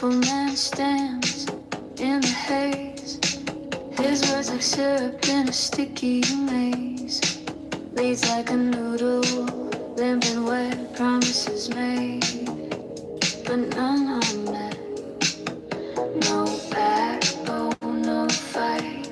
waffle man stands in the haze. His words like syrup in a sticky maze. Leads like a noodle, limp and wet, promises made, but none are met. No backbone, no fight,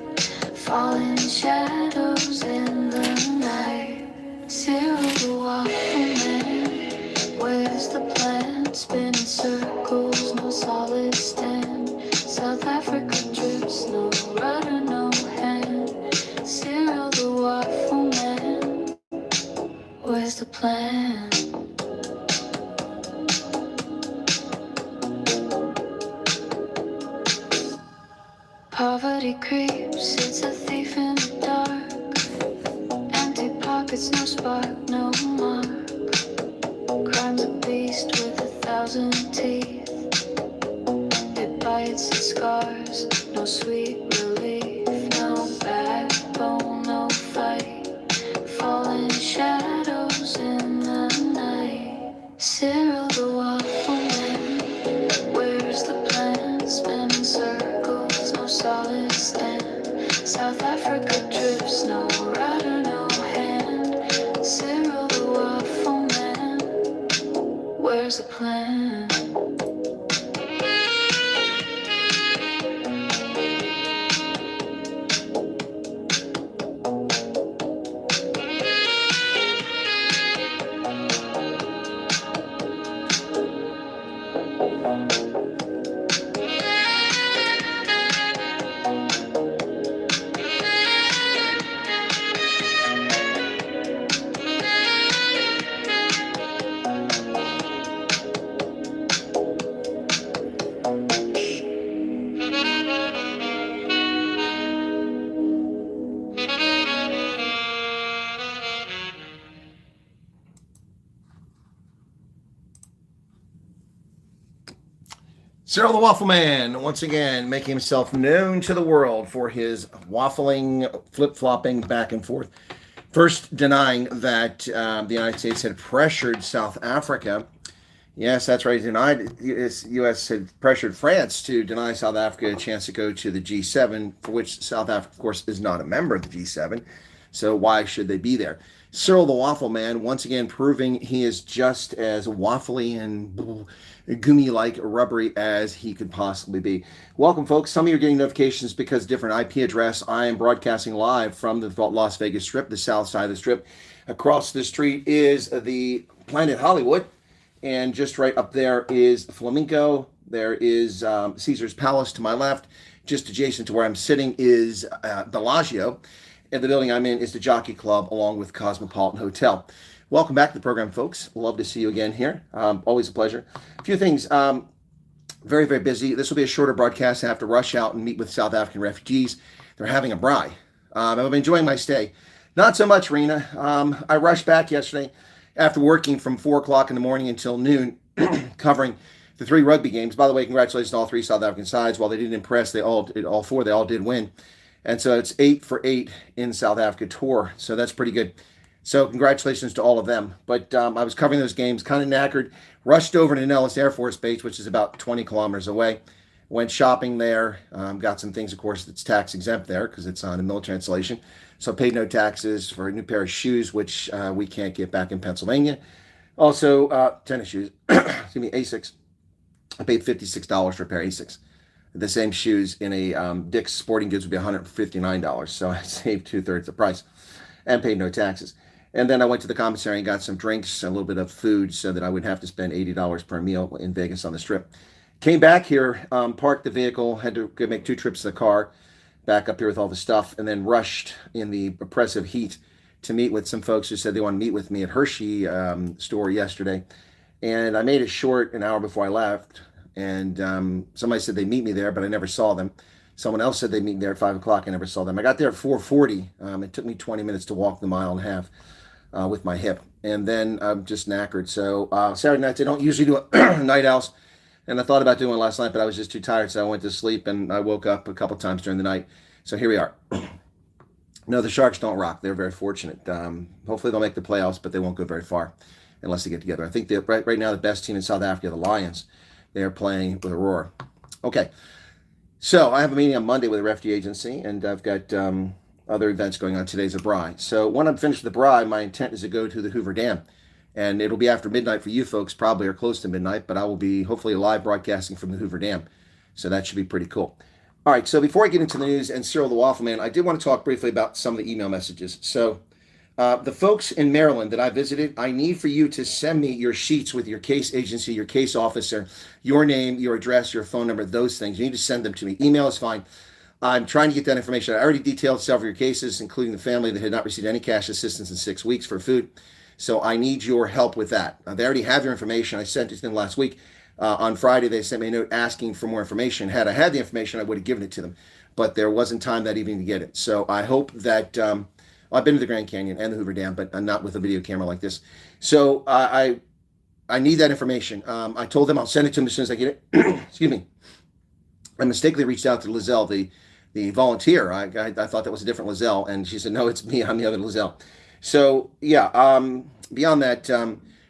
falling shadows in the night. Cyril the waffle man, where's the plan? Spinning circles, no solid stand. South Africa drips, no rudder, no hand. Cyril the waffle man, where's the plan? Poverty creeps, it's a thief in the dark. Empty pockets, no spark, no mark. Crime's a beast with 1,000 teeth. It bites and scars, no sweet relief. No backbone, no fight, falling shadows in the night. Cyril the waffle man, where's the plan? Spinning circles, no solid stand. South Africa drips, no rudder, no hand. Cyril the waffle man, where's the plan? Cyril the Waffle Man, once again, making himself known to the world for his waffling, flip-flopping back and forth. First denying that the United States had pressured South Africa. Yes, that's right. The U.S. had pressured France to deny South Africa a chance to go to the G7, for which South Africa, of course, is not a member of the G7. So why should they be there? Cyril the Waffle Man, once again, proving he is just as waffly and gummy-like rubbery as he could possibly be. Welcome, folks. Some of you are getting notifications because different IP address. I am broadcasting live from the Las Vegas Strip, the south side of the Strip. Across the street is the Planet Hollywood, and just right up there is Flamenco. There is Caesar's Palace to my left. Just adjacent to where I'm sitting is Bellagio. And the building I'm in is the Jockey Club, along with Cosmopolitan Hotel. Welcome back to the program, folks. Love to see you again here. Always a pleasure. A few things. Very, very busy. This will be a shorter broadcast. I have to rush out and meet with South African refugees. They're having a braai. I've been enjoying my stay. Not so much, Rena. I rushed back yesterday after working from 4 o'clock in the morning until noon, covering the 3 rugby games. By the way, congratulations to all 3 South African sides. While they didn't impress, they all did win. And so it's 8 for 8 in South Africa tour. So that's pretty good. So congratulations to all of them. But I was covering those games, kind of knackered, rushed over to Nellis Air Force Base, which is about 20 kilometers away. Went shopping there, got some things, of course, that's tax exempt there because it's on a military installation. So paid no taxes for a new pair of shoes, which we can't get back in Pennsylvania. Also, tennis shoes, excuse me, Asics. I paid $56 for a pair of Asics. The same shoes in a Dick's Sporting Goods would be $159. So I saved 2/3 the price and paid no taxes. And then I went to the commissary and got some drinks, a little bit of food so that I would have to spend $80 per meal in Vegas on the Strip. Came back here, parked the vehicle, had to make 2 trips to the car, back up here with all the stuff, and then rushed in the oppressive heat to meet with some folks who said they want to meet with me at Hershey store yesterday. And I made it short an hour before I left. And somebody said they'd meet me there, but I never saw them. Someone else said they'd meet me there at 5 o'clock. I never saw them. I got there at 4:40. It took me 20 minutes to walk the 1.5 miles with my hip. And then I'm just knackered. So Saturday nights, I don't usually do a night owls. And I thought about doing it last night, but I was just too tired. So I went to sleep and I woke up a couple times during the night. So here we are. No, the Sharks don't rock. They're very fortunate. Hopefully they'll make the playoffs, but they won't go very far unless they get together. I think that right now the best team in South Africa are the Lions. They're playing with Aurora. Okay. So I have a meeting on Monday with the refugee agency, and I've got other events going on. Today's a braai. So when I'm finished with the braai, my intent is to go to the Hoover Dam. And it'll be after midnight for you folks, probably, or close to midnight, but I will be hopefully live broadcasting from the Hoover Dam. So that should be pretty cool. All right, so before I get into the news and Cyril the Waffle Man, I did want to talk briefly about some of the email messages. So the folks in Maryland that I visited, I need for you to send me your sheets with your case agency, your case officer, your name, your address, your phone number, those things. You need to send them to me. Email is fine. I'm trying to get that information. I already detailed several of your cases, including the family that had not received any cash assistance in 6 weeks for food. So I need your help with that. They already have your information. I sent it to them last week. On Friday, they sent me a note asking for more information. Had I had the information, I would have given it to them. But there wasn't time that evening to get it. So I hope that... I've been to the Grand Canyon and the Hoover Dam, but not with a video camera like this. So I need that information. I told them I'll send it to them as soon as I get it. Excuse me. I mistakenly reached out to Lizelle, the volunteer. I thought that was a different Lizelle, and she said, no, it's me. I'm the other Lizelle. So, yeah, beyond that,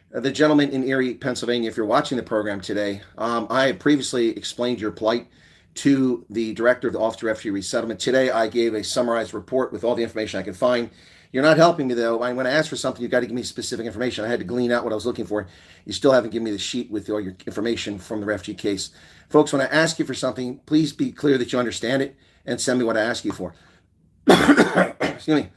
the gentleman in Erie, Pennsylvania, if you're watching the program today, I had previously explained your plight to the director of the Office of Refugee Resettlement. Today, I gave a summarized report with all the information I could find. You're not helping me, though. When I ask for something, you've got to give me specific information. I had to glean out what I was looking for. You still haven't given me the sheet with all your information from the refugee case. Folks, when I ask you for something, please be clear that you understand it and send me what I ask you for. Excuse me.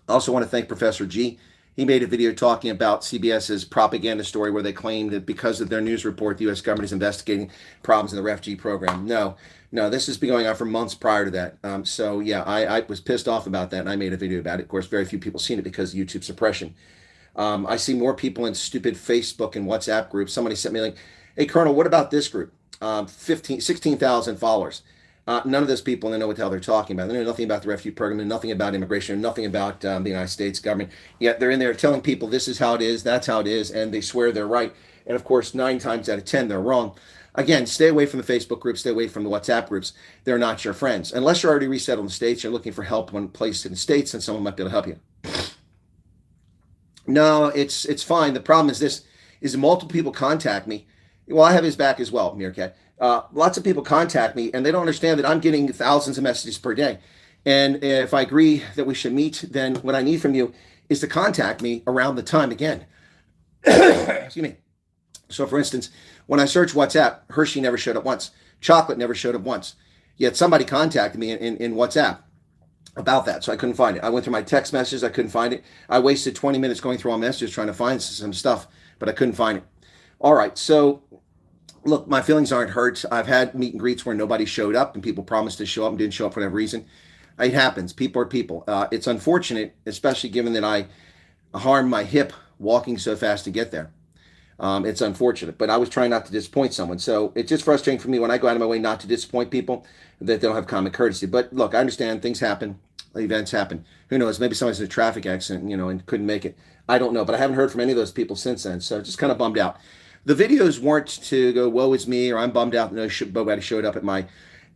I also want to thank Professor G. He made a video talking about CBS's propaganda story where they claimed that because of their news report, the U.S. government is investigating problems in the refugee program. No, this has been going on for months prior to that. So, yeah, I was pissed off about that, and I made a video about it. Of course, very few people seen it because of YouTube suppression. I see more people in stupid Facebook and WhatsApp groups. Somebody sent me like, hey, Colonel, what about this group? 16,000 followers. None of those people know what the hell they're talking about. They know nothing about the refugee program, nothing about immigration, nothing about the United States government. Yet they're in there telling people this is how it is, that's how it is, and they swear they're right. And of course, 9 times out of 10, they're wrong. Again, stay away from the Facebook groups, stay away from the WhatsApp groups. They're not your friends. Unless you're already resettled in the States, you're looking for help when placed in the States, and someone might be able to help you. No, it's fine. The problem is this, is multiple people contact me. Well, I have his back as well, Meerkat. Lots of people contact me, and they don't understand that I'm getting thousands of messages per day. And if I agree that we should meet, then what I need from you is to contact me around the time again. Excuse me. So, for instance, when I search WhatsApp, Hershey never showed up once. Chocolate never showed up once. Yet somebody contacted me in WhatsApp about that, so I couldn't find it. I went through my text messages. I couldn't find it. I wasted 20 minutes going through all messages trying to find some stuff, but I couldn't find it. All right, so... Look, my feelings aren't hurt. I've had meet and greets where nobody showed up and people promised to show up and didn't show up for whatever reason. It happens. People are people. It's unfortunate, especially given that I harmed my hip walking so fast to get there. It's unfortunate, but I was trying not to disappoint someone. So it's just frustrating for me when I go out of my way not to disappoint people that they don't have common courtesy. But look, I understand things happen. Events happen. Who knows? Maybe someone's in a traffic accident, and couldn't make it. I don't know, but I haven't heard from any of those people since then. So just kind of bummed out. The videos weren't to go, woe is me, or I'm bummed out that nobody showed up at my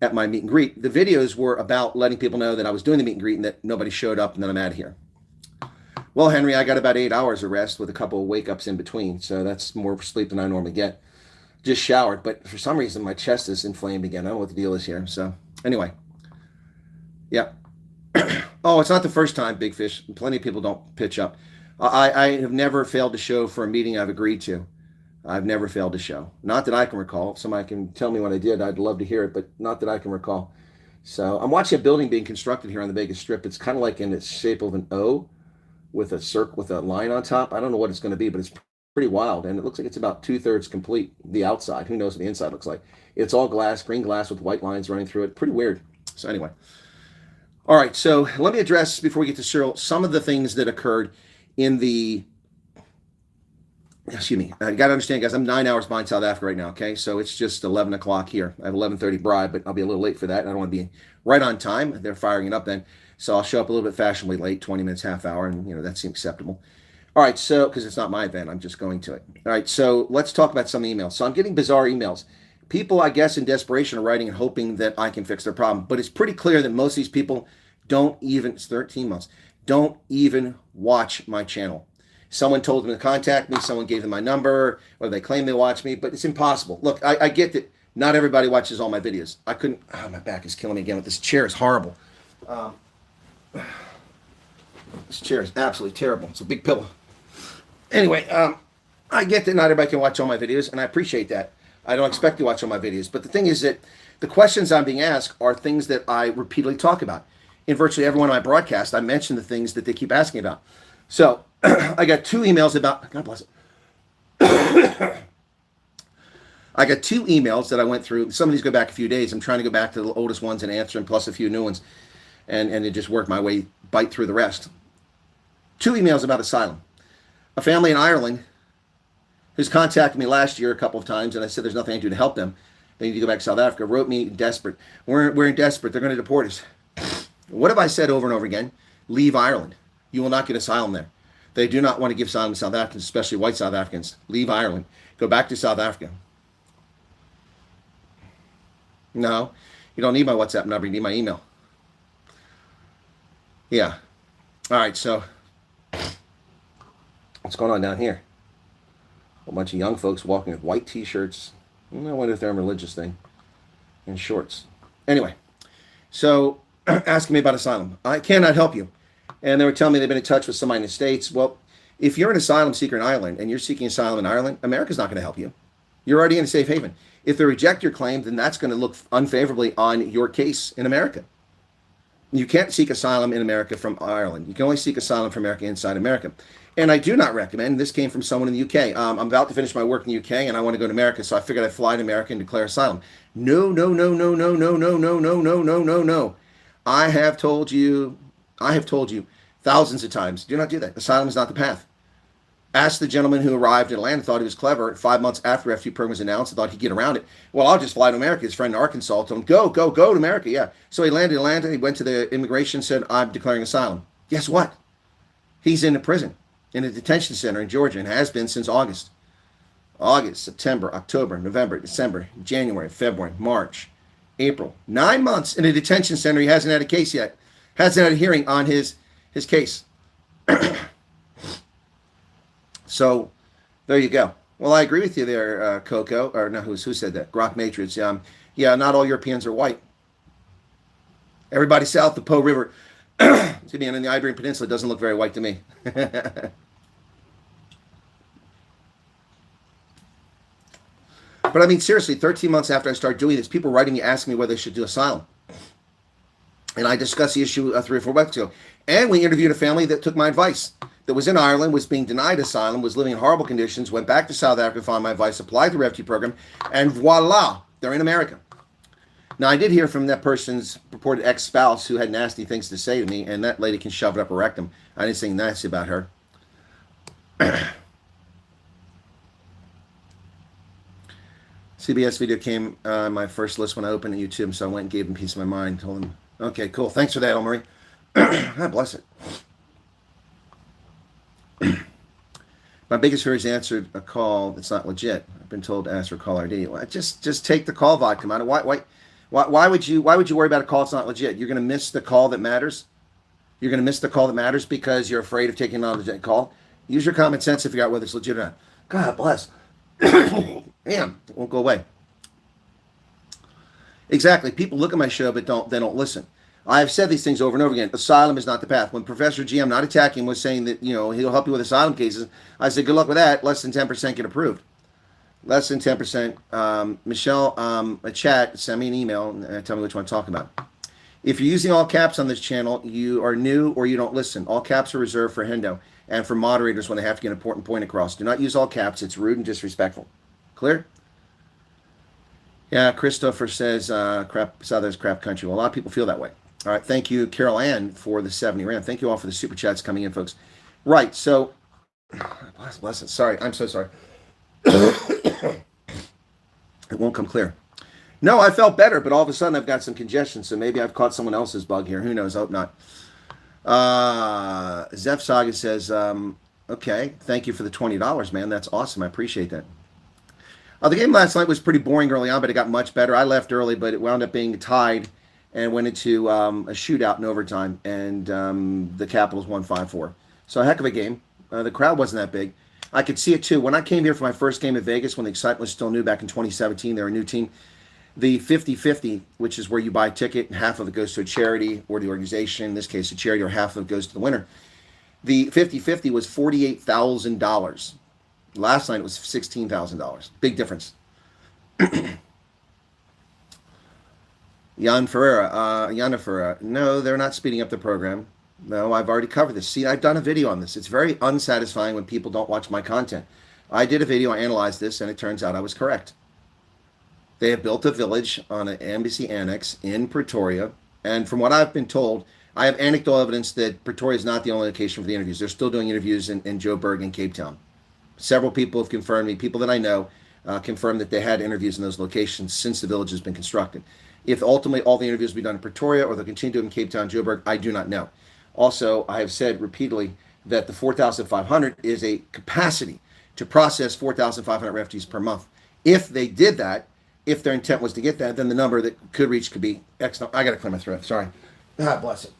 meet and greet. The videos were about letting people know that I was doing the meet and greet and that nobody showed up and then I'm out of here. Well, Henry, I got about 8 hours of rest with a couple of wake-ups in between, so that's more sleep than I normally get. Just showered, but for some reason my chest is inflamed again. I don't know what the deal is here. So anyway, yeah. Oh, it's not the first time, Big Fish. Plenty of people don't pitch up. I have never failed to show for a meeting I've agreed to. I've never failed to show. Not that I can recall. If somebody can tell me what I did, I'd love to hear it, but not that I can recall. So I'm watching a building being constructed here on the Vegas Strip. It's kind of like in the shape of an O with a circle, with a line on top. I don't know what it's going to be, but it's pretty wild. And it looks like it's about 2/3 complete, the outside. Who knows what the inside looks like. It's all glass, green glass with white lines running through it. Pretty weird. So anyway. All right, so let me address, before we get to Cyril, some of the things that occurred in the... Excuse me. You got to understand, guys, I'm 9 hours behind South Africa right now, okay? So it's just 11 o'clock here. I have 11:30 bride, but I'll be a little late for that. I don't want to be right on time. They're firing it up then. So I'll show up a little bit fashionably late, 20 minutes, half hour, and, that seems acceptable. All right, so, because it's not my event, I'm just going to it. All right, so let's talk about some emails. So I'm getting bizarre emails. People, I guess, in desperation are writing and hoping that I can fix their problem. But it's pretty clear that most of these people don't even, it's 13 months, don't even watch my channel. Someone told them to contact me. Someone gave them my number, or they claim they watch me, but it's impossible. Look, I get that not everybody watches all my videos. I couldn't. Oh, my back is killing me again with this chair. It's horrible. This chair is absolutely terrible. It's a big pillow. Anyway, I get that not everybody can watch all my videos, and I appreciate that. I don't expect to watch all my videos. But the thing is that the questions I'm being asked are things that I repeatedly talk about. In virtually every one of my broadcasts, I mention the things that they keep asking about. So I got 2 emails about, God bless it. I got 2 emails that I went through. Some of these go back a few days. I'm trying to go back to the oldest ones and answer them, plus a few new ones. And it just work my way, bite through the rest. 2 emails about asylum. A family in Ireland who's contacted me last year a couple of times, and I said there's nothing I can do to help them. They need to go back to South Africa. Wrote me desperate. We're in desperate. They're going to deport us. What have I said over and over again? Leave Ireland. You will not get asylum there. They do not want to give asylum to South Africans, especially white South Africans. Leave Ireland. Go back to South Africa. No, you don't need my WhatsApp number. You need my email. Yeah. All right, so what's going on down here? A bunch of young folks walking with white T-shirts. I wonder if they're a religious thing. And shorts. Anyway, so asking me about asylum. I cannot help you. And they were telling me they've been in touch with somebody in the States. Well, if you're an asylum seeker in Ireland and you're seeking asylum in Ireland, America's not going to help you. You're already in a safe haven. If they reject your claim, then that's going to look unfavorably on your case in America. You can't seek asylum in America from Ireland. You can only seek asylum from America inside America. And I do not recommend, this came from someone in the UK. I'm about to finish my work in the UK and I want to go to America, so I figured I'd fly to America and declare asylum. No, no, no, no, no, no, no, no, no, no, no, no, no. I have told you thousands of times, do not do that. Asylum is not the path. Ask the gentleman who arrived in Atlanta, thought he was clever. 5 months after the refugee program was announced, I thought he'd get around it. Well, I'll just fly to America. His friend in Arkansas told him, go to America. Yeah. So he landed in Atlanta. He went to the immigration, said, I'm declaring asylum. Guess what? He's in a prison, in a detention center in Georgia, and has been since August. August, September, October, November, December, January, February, March, April. 9 months in a detention center. He hasn't had a case yet. Hasn't had a hearing on his case. So there you go. Well, I agree with you there, Coco. Or no, who said that? Grok Matrix. Yeah, not all Europeans are white. Everybody south of the Po River, excuse me, and in the Iberian Peninsula doesn't look very white to me. But I mean, seriously, 13 months after I started doing this, people writing me asking me whether they should do asylum. And I discussed the issue 3 or 4 weeks ago. And we interviewed a family that took my advice, that was in Ireland, was being denied asylum, was living in horrible conditions, went back to South Africa, found my advice, applied to the refugee program, and voila, they're in America. Now, I did hear from that person's purported ex-spouse who had nasty things to say to me, and that lady can shove it up her rectum. I didn't say nasty about her. CBS video came on my first list when I opened YouTube, so I went and gave them peace of my mind. Told them, okay, cool. Thanks for that, Elmarie. God bless it. My biggest fear is answered a call that's not legit. I've been told to ask for call ID. Well, just take the call vodka, man. Why would you worry about a call that's not legit? You're going to miss the call that matters. You're going to miss the call that matters because you're afraid of taking on a legit call. Use your common sense to figure out whether it's legit or not. God bless. Damn, it won't go away. Exactly. People look at my show, but they don't listen. I've said these things over and over again. Asylum is not the path. When Professor G, I'm not attacking, was saying that, he'll help you with asylum cases, I said, good luck with that. Less than 10% get approved. Less than 10%. Michelle, a chat, send me an email and tell me which one to talk about. If you're using all caps on this channel, you are new or you don't listen. All caps are reserved for Hendo and for moderators when they have to get an important point across. Do not use all caps. It's rude and disrespectful. Clear? Yeah, Christopher says, Southern's crap country. Well, a lot of people feel that way. All right, thank you, Carol Ann, for the 70 Rand. Thank you all for the super chats coming in, folks. Right, so, bless it. Sorry, I'm so sorry. It won't come clear. No, I felt better, but all of a sudden I've got some congestion, so maybe I've caught someone else's bug here. Who knows? I hope not. Zeph Saga says, okay, thank you for the $20, man. That's awesome. I appreciate that. The game last night was pretty boring early on, but it got much better. I left early, but it wound up being tied and went into a shootout in overtime, and the Capitals won 5-4. So a heck of a game. The crowd wasn't that big. I could see it too. When I came here for my first game at Vegas, when the excitement was still new back in 2017, they were a new team. The 50-50, which is where you buy a ticket and half of it goes to a charity or the organization, in this case a charity, or half of it goes to the winner. The 50-50 was $48,000. Last night it was $16,000. Big difference. Yana Ferreira, no, they're not speeding up the program. No, I've already covered this. See, I've done a video on this. It's very unsatisfying when people don't watch my content. I did a video, I analyzed this, and it turns out I was correct. They have built a village on an embassy annex in Pretoria, and from what I've been told, I have anecdotal evidence that Pretoria is not the only location for the interviews. They're still doing interviews in Joburg and Cape Town. Several people have confirmed me, people that I know, confirmed that they had interviews in those locations since the village has been constructed. If ultimately all the interviews will be done in Pretoria or they'll continue to do in Cape Town, Joburg, I do not know. Also, I have said repeatedly that the 4,500 is a capacity to process 4,500 refugees per month. If they did that, if their intent was to get that, then the number that could reach could be X. I got to clear my throat. Sorry. God bless it.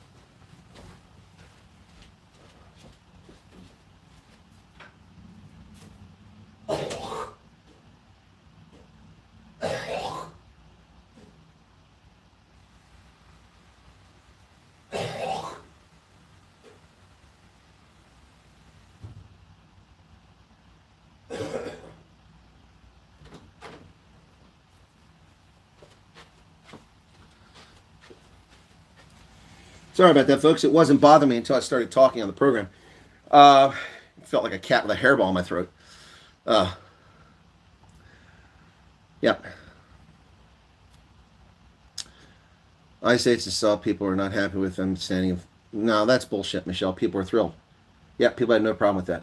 Sorry about that, folks. It wasn't bothering me until I started talking on the program. It felt like a cat with a hairball in my throat. Yep. I say it's a sell. People are not happy with them standing. No, that's bullshit, Michelle. People are thrilled. Yeah, people have no problem with that.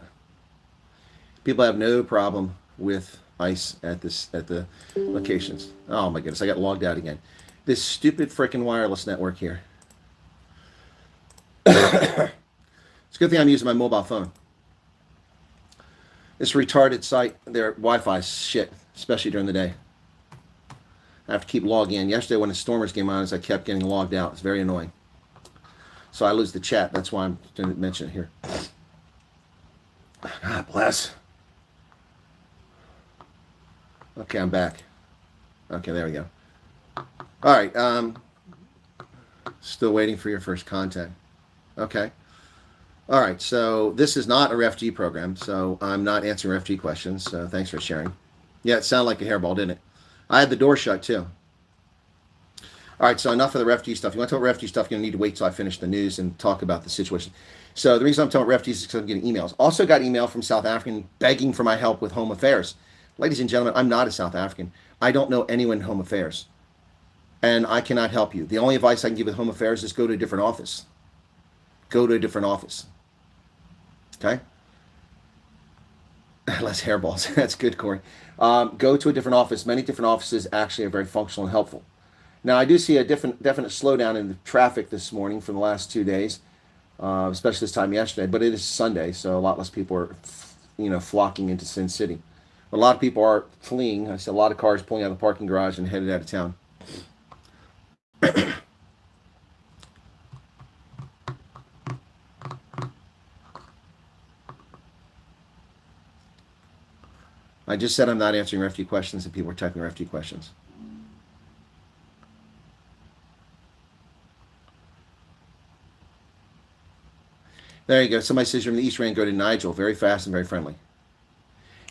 People have no problem with ICE at the locations. Oh my goodness, I got logged out again. This stupid freaking wireless network here. It's a good thing I'm using my mobile phone. This retarded site, their Wi-Fi shit, especially during the day. I have to keep logging in. Yesterday when the stormers came on, I kept getting logged out. It's very annoying. So I lose the chat. That's why I'm going to mention it here. God bless. Okay, I'm back. Okay, there we go. All right. Still waiting for your first contact. Okay. All right. So this is not a refugee program, so I'm not answering refugee questions. So thanks for sharing. Yeah, it sounded like a hairball, didn't it? I had the door shut too. All right. So enough of the refugee stuff. You want to talk about refugee stuff? You're going to need to wait till I finish the news and talk about the situation. So the reason I'm talking about refugees is because I'm getting emails. Also got email from South African begging for my help with home affairs. Ladies and gentlemen, I'm not a South African. I don't know anyone in home affairs. And I cannot help you. The only advice I can give with home affairs is go to a different office. Go to a different office. Okay? Less hairballs. That's good, Corey. Go to a different office. Many different offices actually are very functional and helpful. Now, I do see a definite slowdown in the traffic this morning from the last 2 days, especially this time yesterday. But it is Sunday, so a lot less people are, flocking into Sin City. But a lot of people are fleeing. I see a lot of cars pulling out of the parking garage and headed out of town. I just said I'm not answering refugee questions, and people are typing refugee questions. There you go. Somebody says you're from the East Rand, go to Nigel. Very fast and very friendly.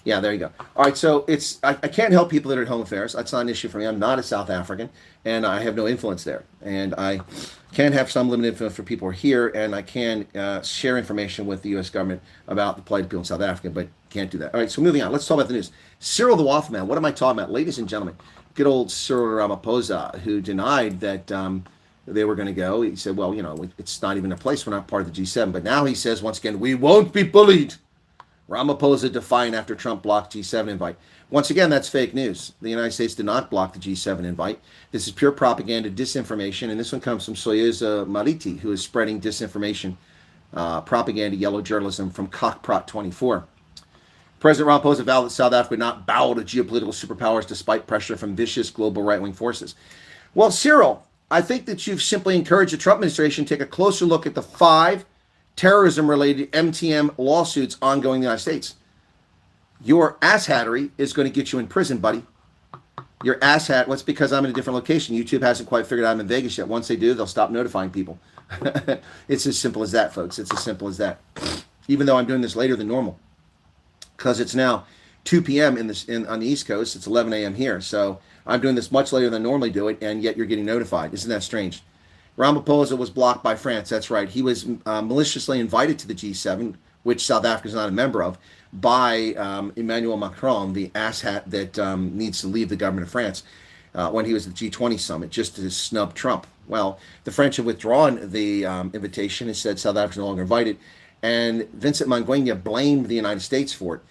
Yeah, there you go. All right, so I can't help people that are at home affairs. That's not an issue for me. I'm not a South African, and I have no influence there. And I can have some limited influence for people who are here, and I can share information with the U.S. government about the plight of people in South Africa, but can't do that. All right, so moving on. Let's talk about the news. Cyril the Waffle Man. What am I talking about? Ladies and gentlemen, good old Cyril Ramaphosa, who denied that they were going to go. He said, well, it's not even a place. We're not part of the G7. But now he says, once again, we won't be bullied. Ramaphosa defiant after Trump blocked G7 invite. Once again, that's fake news. The United States did not block the G7 invite. This is pure propaganda, disinformation, and this one comes from Soyuza Mariti, who is spreading disinformation, propaganda, yellow journalism from Cockprot 24. President Ramaphosa vowed that South Africa would not bow to geopolitical superpowers despite pressure from vicious global right-wing forces. Well, Cyril, I think that you've simply encouraged the Trump administration to take a closer look at the 5 terrorism-related MTM lawsuits ongoing in the United States. Your asshattery is going to get you in prison, buddy. Your asshat, what's because I'm in a different location. YouTube hasn't quite figured out I'm in Vegas yet. Once they do, they'll stop notifying people. It's as simple as that, folks. It's as simple as that. Even though I'm doing this later than normal, because it's now 2 p.m. on the East Coast. It's 11 a.m. here. So I'm doing this much later than I normally do it, and yet you're getting notified. Isn't that strange? Ramaphosa was blocked by France. That's right. He was maliciously invited to the G7, which South Africa is not a member of, by Emmanuel Macron, the asshat that needs to leave the government of France, when he was at the G20 summit, just to snub Trump. Well, the French have withdrawn the invitation and said South Africa is no longer invited, and Vincent Mangwenya blamed the United States for it.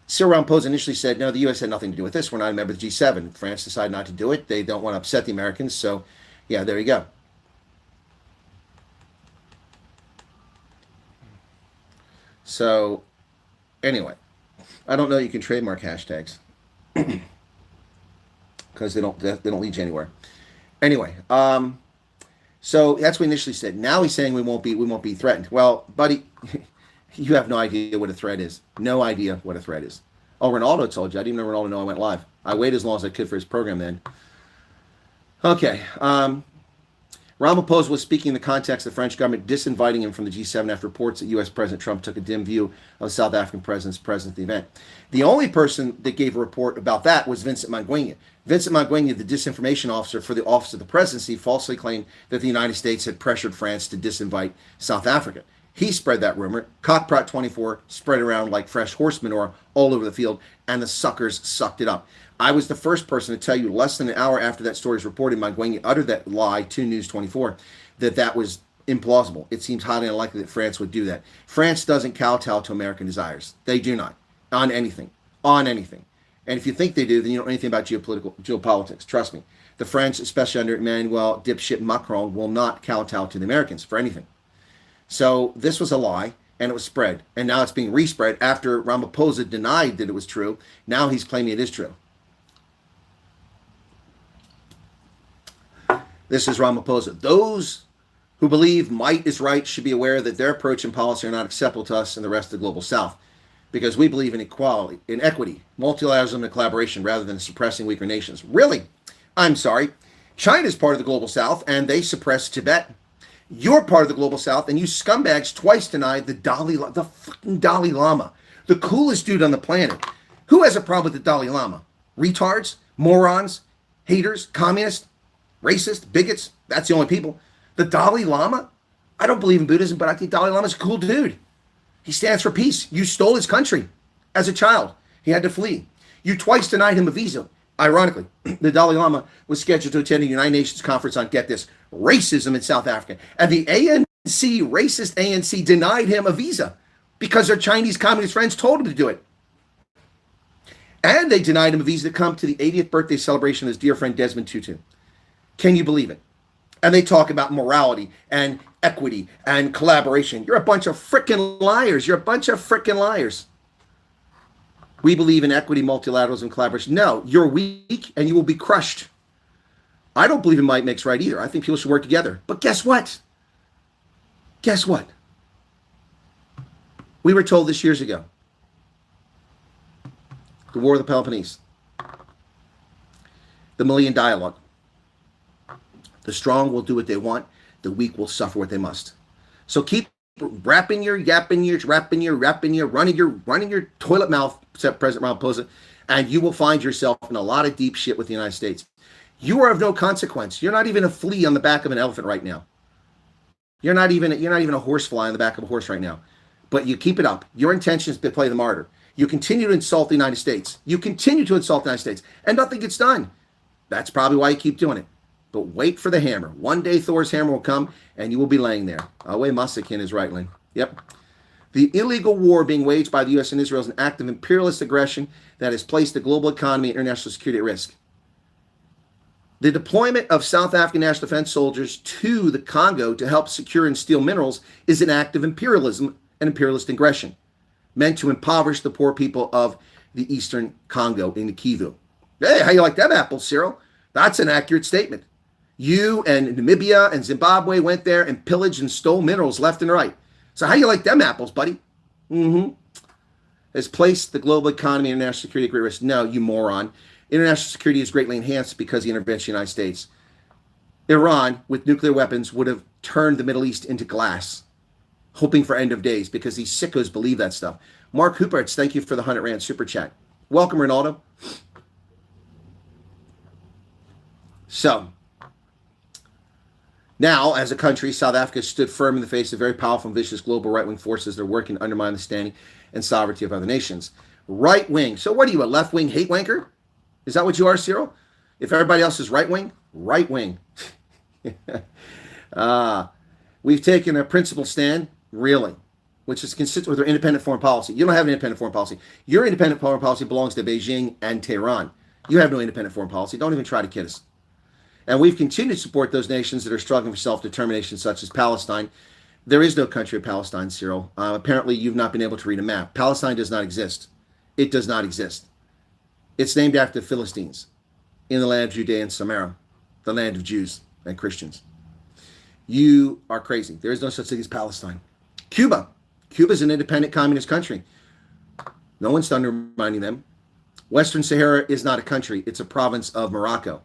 Cyril Ramaphosa initially said, no, the U.S. had nothing to do with this. We're not a member of the G7. France decided not to do it. They don't want to upset the Americans, so yeah, there you go. So, anyway, I don't know you can trademark hashtags because they don't lead you anywhere. Anyway, so that's what he initially said. Now he's saying we won't be threatened. Well, buddy, you have no idea what a threat is. No idea what a threat is. Oh, Ronaldo told you. I didn't even know Ronaldo I went live. I waited as long as I could for his program then. Okay. Ramaphosa was speaking in the context of the French government disinviting him from the G7 after reports that U.S. President Trump took a dim view of the South African president's presence at the event. The only person that gave a report about that was Vincent Mangwenya. Vincent Mangwenya, the disinformation officer for the Office of the Presidency, falsely claimed that the United States had pressured France to disinvite South Africa. He spread that rumor. Cockprot24 spread around like fresh horse manure all over the field, and the suckers sucked it up. I was the first person to tell you less than an hour after that story was reported, Mangwenya uttered that lie to News 24, that was implausible. It seems highly unlikely that France would do that. France doesn't kowtow to American desires. They do not. On anything. On anything. And if you think they do, then you don't know anything about geopolitics. Trust me. The French, especially under Emmanuel dipshit Macron, will not kowtow to the Americans for anything. So this was a lie, and it was spread. And now it's being respread after Ramaphosa denied that it was true. Now he's claiming it is true. This is Ramaphosa. Those who believe might is right should be aware that their approach and policy are not acceptable to us and the rest of the global South, because we believe in equality, in equity, multilateralism, and collaboration rather than suppressing weaker nations. Really? I'm sorry. China is part of the global South, and they suppress Tibet. You're part of the global South, and you scumbags twice denied the fucking Dalai Lama, the coolest dude on the planet. Who has a problem with the Dalai Lama? Retards? Morons? Haters? Communists? Racist, bigots, that's the only people. The Dalai Lama? I don't believe in Buddhism, but I think Dalai Lama's a cool dude. He stands for peace. You stole his country as a child. He had to flee. You twice denied him a visa. Ironically, the Dalai Lama was scheduled to attend a United Nations conference on, get this, racism in South Africa. And the ANC, racist ANC, denied him a visa because their Chinese communist friends told him to do it. And they denied him a visa to come to the 80th birthday celebration of his dear friend Desmond Tutu. Can you believe it? And they talk about morality and equity and collaboration. You're a bunch of frickin' liars. You're a bunch of frickin' liars. We believe in equity, multilateralism, and collaboration. No, you're weak and you will be crushed. I don't believe in might makes right either. I think people should work together. But guess what? Guess what? We were told this years ago. The War of the Peloponnese. The Million Dialogue. The strong will do what they want. The weak will suffer what they must. So keep running your toilet mouth, President Ramaphosa, and you will find yourself in a lot of deep shit with the United States. You are of no consequence. You're not even a flea on the back of an elephant right now. You're not even a horsefly on the back of a horse right now. But you keep it up. Your intention is to play the martyr. You continue to insult the United States. You continue to insult the United States, and nothing gets done. That's probably why you keep doing it. But wait for the hammer. One day Thor's hammer will come, and you will be laying there. Away Masakin is right, Lynn. Yep. The illegal war being waged by the U.S. and Israel is an act of imperialist aggression that has placed the global economy and international security at risk. The deployment of South African National Defense soldiers to the Congo to help secure and steal minerals is an act of imperialism and imperialist aggression, meant to impoverish the poor people of the eastern Congo in the Kivu. Hey, how you like that apple, Cyril? That's an accurate statement. You and Namibia and Zimbabwe went there and pillaged and stole minerals left and right. So how you like them apples, buddy? Mm-hmm. Has placed the global economy and national security at great risk. No, you moron. International security is greatly enhanced because of the intervention of the United States. Iran, with nuclear weapons, would have turned the Middle East into glass, hoping for end of days, because these sickos believe that stuff. Mark Hooperts, thank you for the 100 Rand super chat. Welcome, Ronaldo. So, now, as a country, South Africa stood firm in the face of very powerful and vicious global right-wing forces that are working to undermine the standing and sovereignty of other nations. Right-wing. So what are you, a left-wing hate wanker? Is that what you are, Cyril? If everybody else is right-wing? Right-wing. We've taken a principled stand, really, which is consistent with our independent foreign policy. You don't have an independent foreign policy. Your independent foreign policy belongs to Beijing and Tehran. You have no independent foreign policy. Don't even try to kid us. And we've continued to support those nations that are struggling for self-determination, such as Palestine. There is no country of Palestine, Cyril. Apparently, you've not been able to read a map. Palestine does not exist. It does not exist. It's named after the Philistines in the land of Judea and Samaria, the land of Jews and Christians. You are crazy. There is no such thing as Palestine. Cuba. Cuba is an independent communist country. No one's undermining them. Western Sahara is not a country. It's a province of Morocco.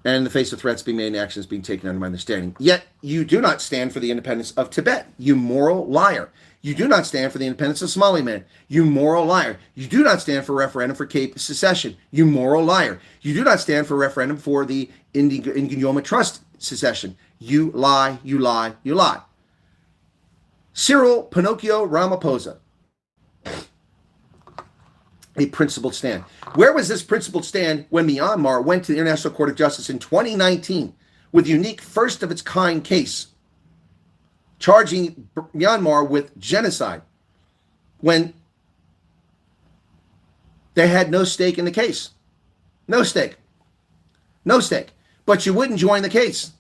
And in the face of threats being made and actions being taken under my understanding. Yet, you do not stand for the independence of Tibet, you moral liar. You do not stand for the independence of Somaliland, you moral liar. You do not stand for a referendum for Cape secession, you moral liar. You do not stand for a referendum for the Ingoma Trust secession. You lie, you lie, you lie. Cyril Pinocchio Ramaphosa. A principled stand. Where was this principled stand when Myanmar went to the International Court of Justice in 2019 with a unique first of its kind case charging Myanmar with genocide when they had no stake in the case? No stake. No stake. But you wouldn't join the case.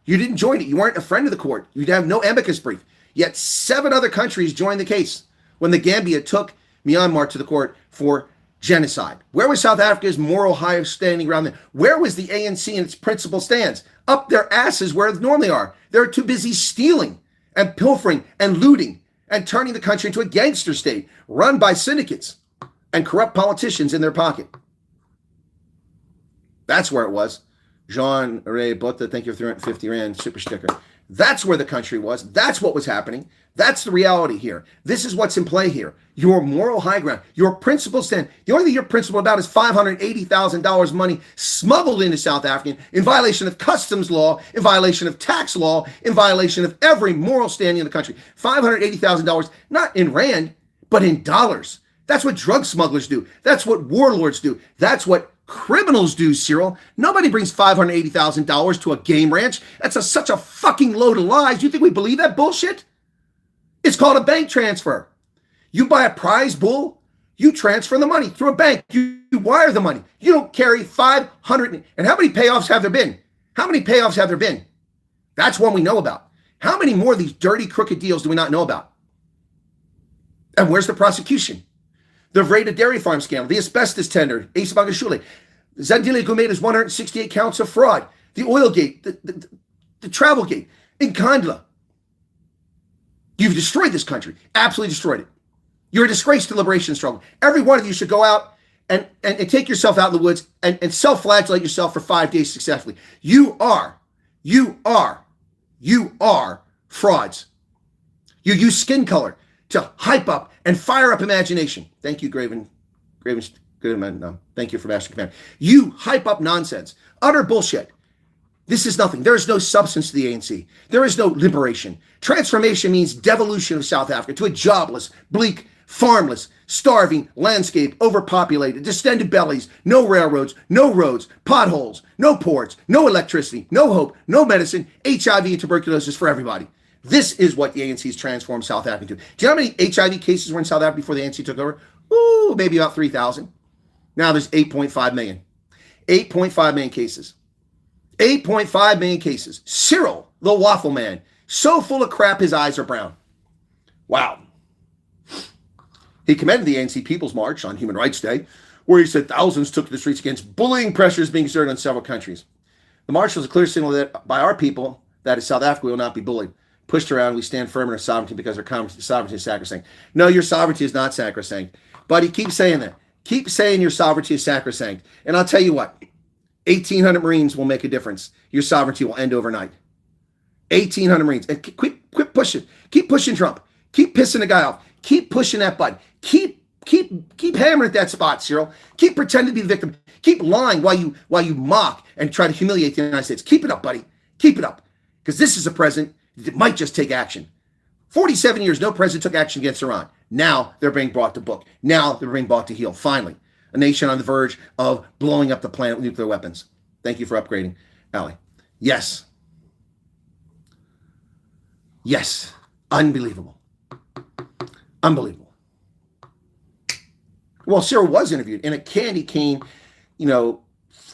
You didn't join it. You weren't a friend of the court. You'd have no amicus brief. Yet 7 other countries joined the case when the Gambia took Myanmar to the court for genocide. Where was South Africa's moral high standing around there? Where was the ANC and its principled stands? Up their asses where they normally are. They're too busy stealing and pilfering and looting and turning the country into a gangster state run by syndicates and corrupt politicians in their pocket. That's where it was. Jean Ray Botta, thank you for 350 Rand super sticker. That's where the country was. That's what was happening. That's the reality here. This is what's in play here. Your moral high ground, your principle stand. The only thing you're principled about is $580,000 money smuggled into South Africa in violation of customs law, in violation of tax law, in violation of every moral standing in the country. $580,000, not in Rand, but in dollars. That's what drug smugglers do. That's what warlords do. That's what criminals do, Cyril. Nobody brings $580,000 to a game ranch. That's such a fucking load of lies. You think we believe that bullshit? It's called a bank transfer. You buy a prize bull, you transfer the money through a bank. You wire the money. You don't carry 500. And how many payoffs have there been? How many payoffs have there been? That's one we know about. How many more of these dirty, crooked deals do we not know about? And where's the prosecution? The Vreda dairy farm scandal, the asbestos tender, Ace Bagashule, Zandile Gumeta's 168 counts of fraud, the oil gate, the travel gate, in Kandla. You've destroyed this country, absolutely destroyed it. You're a disgrace to the liberation struggle. Every one of you should go out and take yourself out in the woods and self-flagellate yourself for 5 days successfully. You are frauds. You use skin color to hype up and fire up imagination. Thank you, Graven. Thank you for Master Command. You hype up nonsense, utter bullshit. This is nothing. There is no substance to the ANC. There is no liberation. Transformation means devolution of South Africa to a jobless, bleak, farmless, starving landscape, overpopulated, distended bellies, no railroads, no roads, potholes, no ports, no electricity, no hope, no medicine, HIV and tuberculosis for everybody. This is what the ANC's transformed South Africa to. Do you know how many HIV cases were in South Africa before the ANC took over? Ooh, maybe about 3,000. Now there's 8.5 million. 8.5 million cases. 8.5 million cases. Cyril, the Waffle Man, so full of crap his eyes are brown. Wow. He commended the ANC People's March on Human Rights Day, where he said thousands took to the streets against bullying pressures being exerted on several countries. The march was a clear signal that by our people, that is South Africa, we will not be bullied. pushed around. We stand firm in our sovereignty because our sovereignty is sacrosanct. No, your sovereignty is not sacrosanct. Buddy, keep saying that. Keep saying your sovereignty is sacrosanct. And I'll tell you what, 1,800 Marines will make a difference. Your sovereignty will end overnight. 1,800 Marines. And quit pushing. Keep pushing Trump. Keep pissing the guy off. Keep pushing that button. Keep hammering at that spot, Cyril. Keep pretending to be the victim. Keep lying while you mock and try to humiliate the United States. Keep it up, buddy. Keep it up. Because this is a president that might just take action. 47 years, no president took action against Iran. Now they're being brought to book. Now they're being brought to heel. Finally, a nation on the verge of blowing up the planet with nuclear weapons. Thank you for upgrading, Allie. Yes. Yes. Unbelievable. Unbelievable. Well, Cyril was interviewed in a candy cane,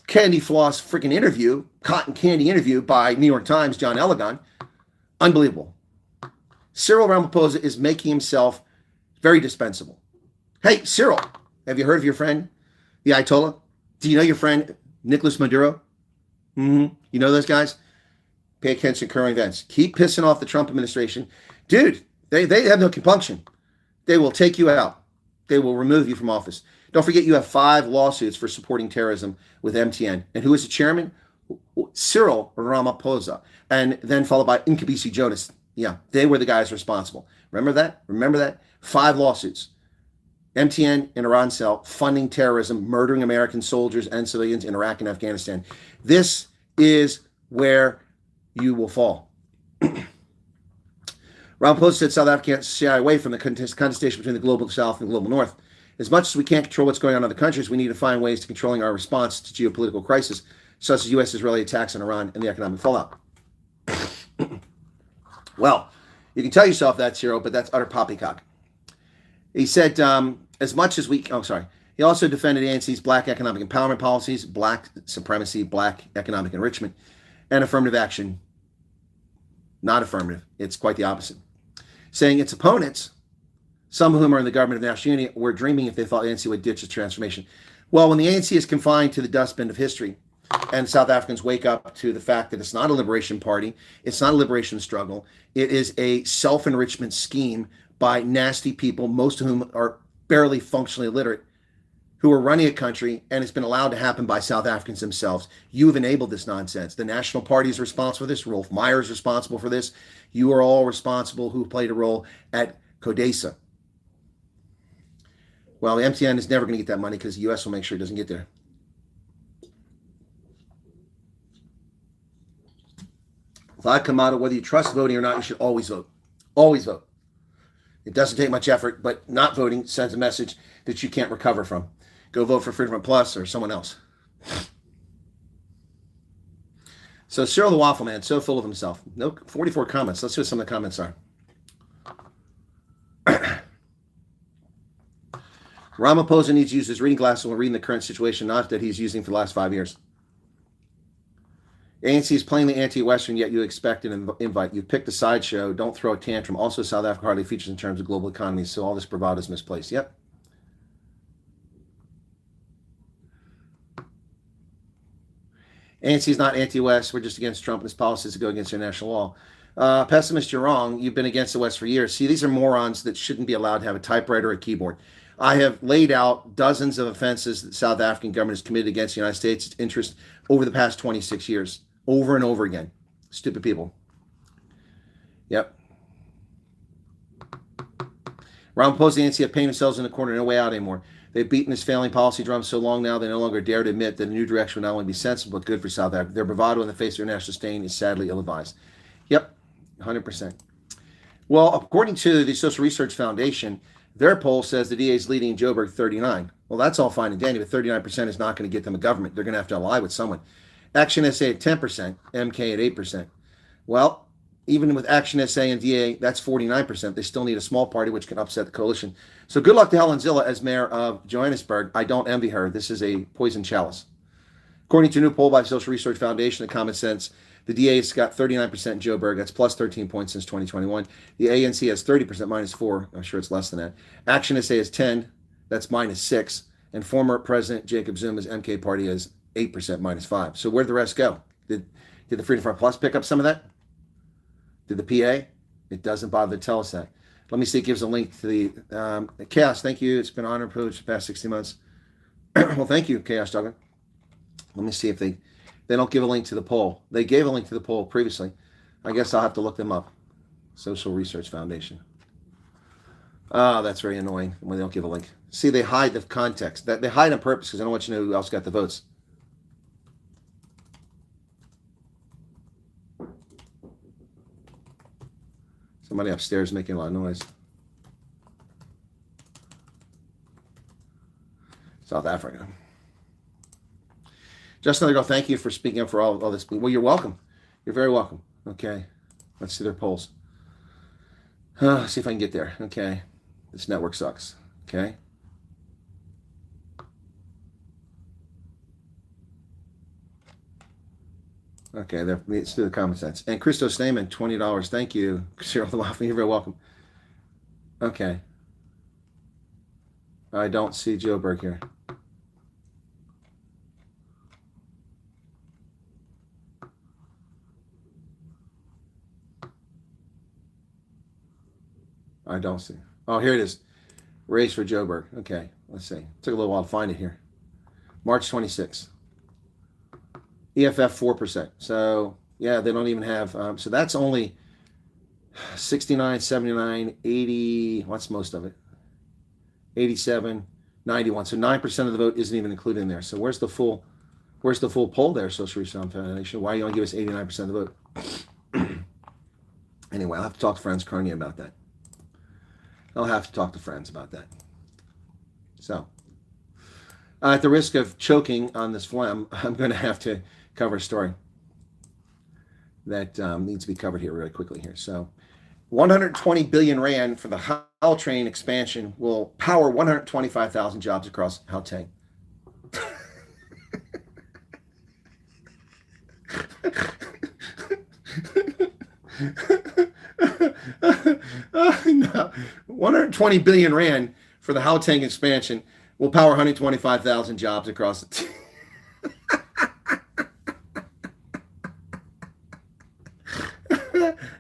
candy floss freaking interview, cotton candy interview by New York Times, John Elegant. Unbelievable. Cyril Ramaphosa is making himself very dispensable. Hey, Cyril, have you heard of your friend, the Ayatollah? Do you know your friend, Nicolas Maduro? You know those guys? Pay attention to current events. Keep pissing off the Trump administration. Dude, they have no compunction. They will take you out. They will remove you from office. Don't forget you have 5 lawsuits for supporting terrorism with MTN. And who is the chairman? Cyril Ramaphosa. And then followed by Nkabisi Jonas. Yeah, they were the guys responsible. Remember that? Remember that? 5 lawsuits. MTN and Iran cell funding terrorism, murdering American soldiers and civilians in Iraq and Afghanistan. This is where you will fall. Ramaphosa said South Africa can't shy away from the contestation between the global South and the global North. As much as we can't control what's going on in other countries, we need to find ways to controlling our response to geopolitical crisis, such as U.S.-Israeli attacks on Iran and the economic fallout. Well, you can tell yourself that, Cyril, but that's utter poppycock. He said, as much as we... He also defended ANC's black economic empowerment policies, black supremacy, black economic enrichment, and affirmative action. Not affirmative. It's quite the opposite. Saying its opponents, some of whom are in the government of national unity, were dreaming if they thought ANC would ditch its transformation. Well, when the ANC is confined to the dustbin of history, and South Africans wake up to the fact that it's not a liberation party, it's not a liberation struggle, it is a self-enrichment scheme by nasty people, most of whom are barely functionally illiterate, who are running a country, and it's been allowed to happen by South Africans themselves. You have enabled this nonsense. The National Party is responsible for this. Rolf Meyer is responsible for this. You are all responsible who played a role at CODESA. Well, the MTN is never going to get that money because the U.S. will make sure it doesn't get there. Vlad Kamada, whether you trust voting or not, you should always vote. Always vote. It doesn't take much effort, but not voting sends a message that you can't recover from. Go vote for Freedom Plus or someone else. So Cyril the Waffle Man, so full of himself. No, 44 comments. Let's see what some of the comments are. Ramaphosa needs to use his reading glasses when reading the current situation, not that he's using for the last 5 years. ANC is plainly anti-Western, yet you expect an invite. You picked a sideshow. Don't throw a tantrum. Also, South Africa hardly features in terms of global economy, so all this bravado is misplaced. Yep. ANC is not anti-West. We're just against Trump and his policies to go against international law. Pessimist, you're wrong. You've been against the West for years. See, these are morons that shouldn't be allowed to have a typewriter or a keyboard. I have laid out dozens of offenses that the South African government has committed against the United States' interest over the past 26 years. Over and over again. Stupid people. Yep. Ramaphosa and ANC have painted themselves in the corner, no way out anymore. They've beaten this failing policy drum so long now they no longer dare to admit that a new direction will not only be sensible but good for South Africa. Their bravado in the face of international stain is sadly ill-advised. Yep, 100%. Well, according to the Social Research Foundation, their poll says the DA is leading Joburg 39. Well, that's all fine and dandy, but 39% is not going to get them a government. They're going to have to ally with someone. Action SA at 10%, MK at 8%. Well, even with Action SA and DA, that's 49%. They still need a small party, which can upset the coalition. So good luck to Helen Zille as mayor of Johannesburg. I don't envy her. This is a poison chalice. According to a new poll by Social Research Foundation, the Common Sense, the DA's got 39% in Joburg. That's plus 13 points since 2021. The ANC has 30%, minus 4. I'm sure it's less than that. Action SA is 10. That's minus 6. And former President Jacob Zuma's MK party is 8%, minus 5. So where'd the rest go? Did the Freedom Front Plus pick up some of that? Did the PA? It doesn't bother to tell us that. Let me see. It gives a link to the Chaos. Thank you. It's been an honor and privilege the past 60 months. Well, thank you, Chaos Duggan. Let me see if they don't give a link to the poll. They gave a link to the poll previously. I guess I'll have to look them up. Social Research Foundation. Oh, that's very annoying when they don't give a link. See, they hide the context. They hide on purpose because I don't want you to know who else got the votes. Somebody upstairs making a lot of noise. South Africa. Justin Undergo, thank you for speaking up for all this. Well, you're welcome. You're very welcome. Okay. Let's see their polls. See if I can get there. Okay. This network sucks. Okay. Okay, let's do the common sense. And Christo Stamen, $20. Thank you, Cyril the Waffle. You're very welcome. Okay. I don't see Joe Burke here. I don't see. Oh, here it is. Race for Joe Burke. Okay, let's see. Took a little while to find it here. March 26th. EFF 4%. So, yeah, they don't even have. So that's only 69, 79, 80. What's most of it? 87, 91. So 9% of the vote isn't even included in there. So where's the full poll there, Social Research Foundation? Why do you only give us 89% of the vote? Anyway, I'll have to talk to Franz Carney about that. I'll have to talk to friends about that. So, at the risk of choking on this phlegm, I'm going to have to cover a story that needs to be covered here really quickly here. So, 120 billion rand for the Hal train expansion will power 125,000 jobs across Gauteng. No. 120 billion rand for the Gauteng expansion will power 125,000 jobs across the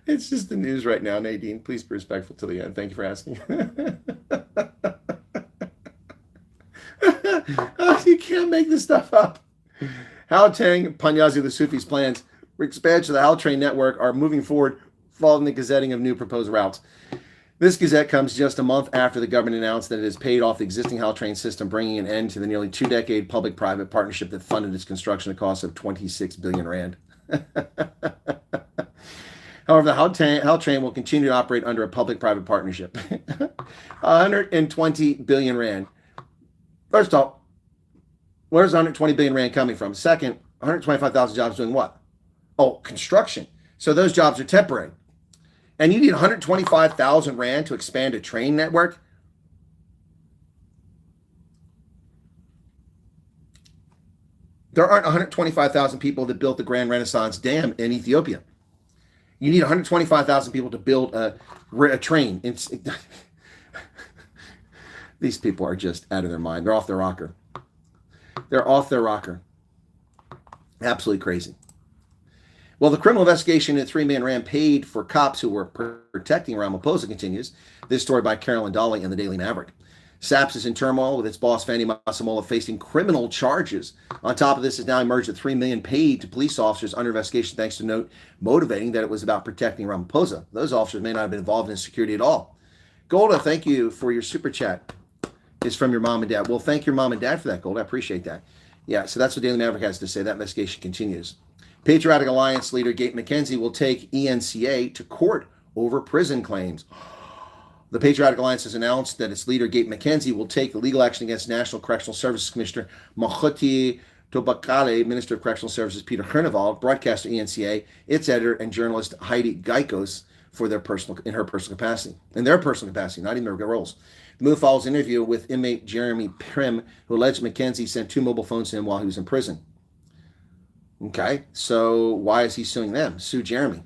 It's just the news right now, Nadine. Please be respectful to the end. Thank you for asking. Oh, you can't make this stuff up. Gauteng, Panyazi the Sufi's plans for expansion of the Hal train network are moving forward following the gazetting of new proposed routes. This gazette comes just a month after the government announced that it has paid off the existing Hal train system, bringing an end to the nearly 2-decade public-private partnership that funded its construction at a cost of 26 billion rand. However, the Hal train will continue to operate under a public-private partnership. 120 billion rand. First off, where's 120 billion rand coming from? Second, 125,000 jobs doing what? Oh, construction. So those jobs are temporary. And you need 125,000 rand to expand a train network? There aren't 125,000 people that built the Grand Renaissance Dam in Ethiopia. You need 125,000 people to build a train. These people are just out of their mind. They're off their rocker. They're off their rocker. Absolutely crazy. Well, the criminal investigation into 3 million rand paid for cops who were protecting Ramaphosa continues. This story by Carolyn Dolly in the Daily Maverick. SAPS is in turmoil with its boss, Fanny Masamola, facing criminal charges. On top of this, has now emerged that 3 million paid to police officers under investigation thanks to note motivating that it was about protecting Ramaphosa. Those officers may not have been involved in security at all. Golda, thank you for your super chat. It's from your mom and dad. Well, thank your mom and dad for that, Golda. I appreciate that. Yeah, so that's what Daily Maverick has to say. That investigation continues. Patriotic Alliance leader Gate McKenzie will take ENCA to court over prison claims. The Patriotic Alliance has announced that its leader Gate McKenzie will take legal action against National Correctional Services Commissioner Mokhoti Tobakale, Minister of Correctional Services Peter Herneval, broadcaster ENCA, its editor, and journalist Heidi Geikos in their personal capacity, not even their roles. The move follows an interview with inmate Jeremy Prim, who alleged McKenzie sent 2 mobile phones to him while he was in prison. Okay, so why is he suing them? Sue Jeremy.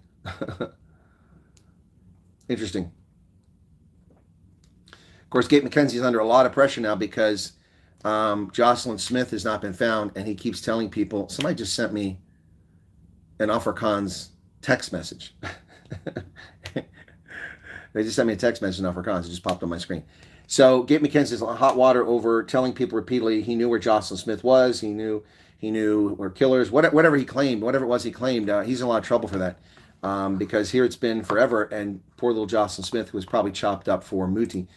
Interesting. Of course, Gate McKenzie is under a lot of pressure now because Jocelyn Smith has not been found, and he keeps telling people, somebody just sent me an Afrikaans text message. They just sent me a text message now for cons. It just popped on my screen. So Gabe McKenzie's hot water over telling people repeatedly he knew where Jocelyn Smith was. He knew where killers, whatever he claimed, whatever it was he claimed. He's in a lot of trouble for that because here it's been forever, and poor little Jocelyn Smith, who was probably chopped up for Muti,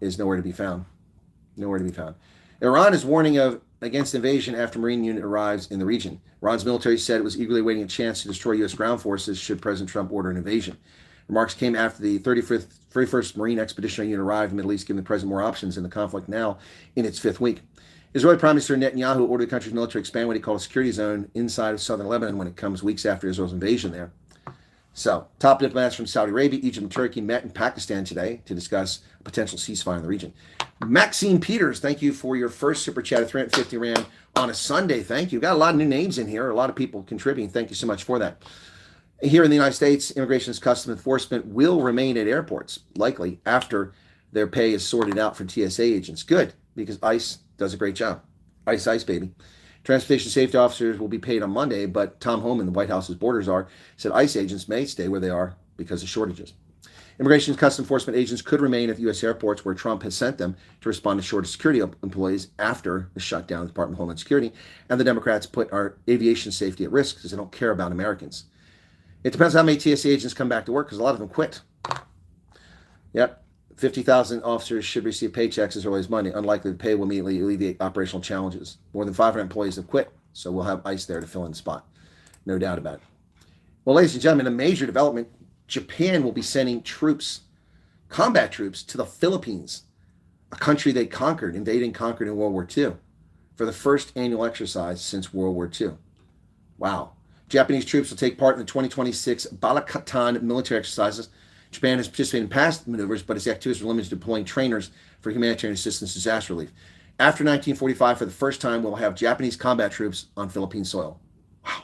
is nowhere to be found. Nowhere to be found. Iran is warning against invasion after Marine unit arrives in the region. Iran's military said it was eagerly awaiting a chance to destroy U.S. ground forces should President Trump order an invasion. Remarks came after the 31st Marine Expeditionary Unit arrived in the Middle East, giving the president more options in the conflict now in its fifth week. Israeli Prime Minister Netanyahu ordered the country's military to expand what he called a security zone inside of southern Lebanon when it comes weeks after Israel's invasion there. So, top diplomats from Saudi Arabia, Egypt, and Turkey met in Pakistan today to discuss a potential ceasefire in the region. Maxine Peters, thank you for your first super chat of 350 Rand on a Sunday. Thank you. Got a lot of new names in here, a lot of people contributing. Thank you so much for that. Here in the United States, Immigration and Customs Enforcement will remain at airports, likely after their pay is sorted out for TSA agents. Good, because ICE does a great job. ICE, baby. Transportation safety officers will be paid on Monday, but Tom Homan, the White House's borders czar, said ICE agents may stay where they are because of shortages. Immigration and Customs Enforcement agents could remain at the U.S. airports where Trump has sent them to respond to shortage security employees after the shutdown of the Department of Homeland Security, and the Democrats put our aviation safety at risk because they don't care about Americans. It depends how many TSA agents come back to work because a lot of them quit. Yep. 50,000 officers should receive paychecks as early as Monday. Unlikely the pay will immediately alleviate operational challenges. More than 500 employees have quit, so we'll have ICE there to fill in the spot. No doubt about it. Well, ladies and gentlemen, a major development. Japan will be sending troops, combat troops, to the Philippines, a country they invaded and conquered in World War II, for the first annual exercise since World War II. Wow. Japanese troops will take part in the 2026 Balakatan military exercises. Japan has participated in past maneuvers, but its activities are limited to deploying trainers for humanitarian assistance and disaster relief. After 1945, for the first time, we'll have Japanese combat troops on Philippine soil. Wow.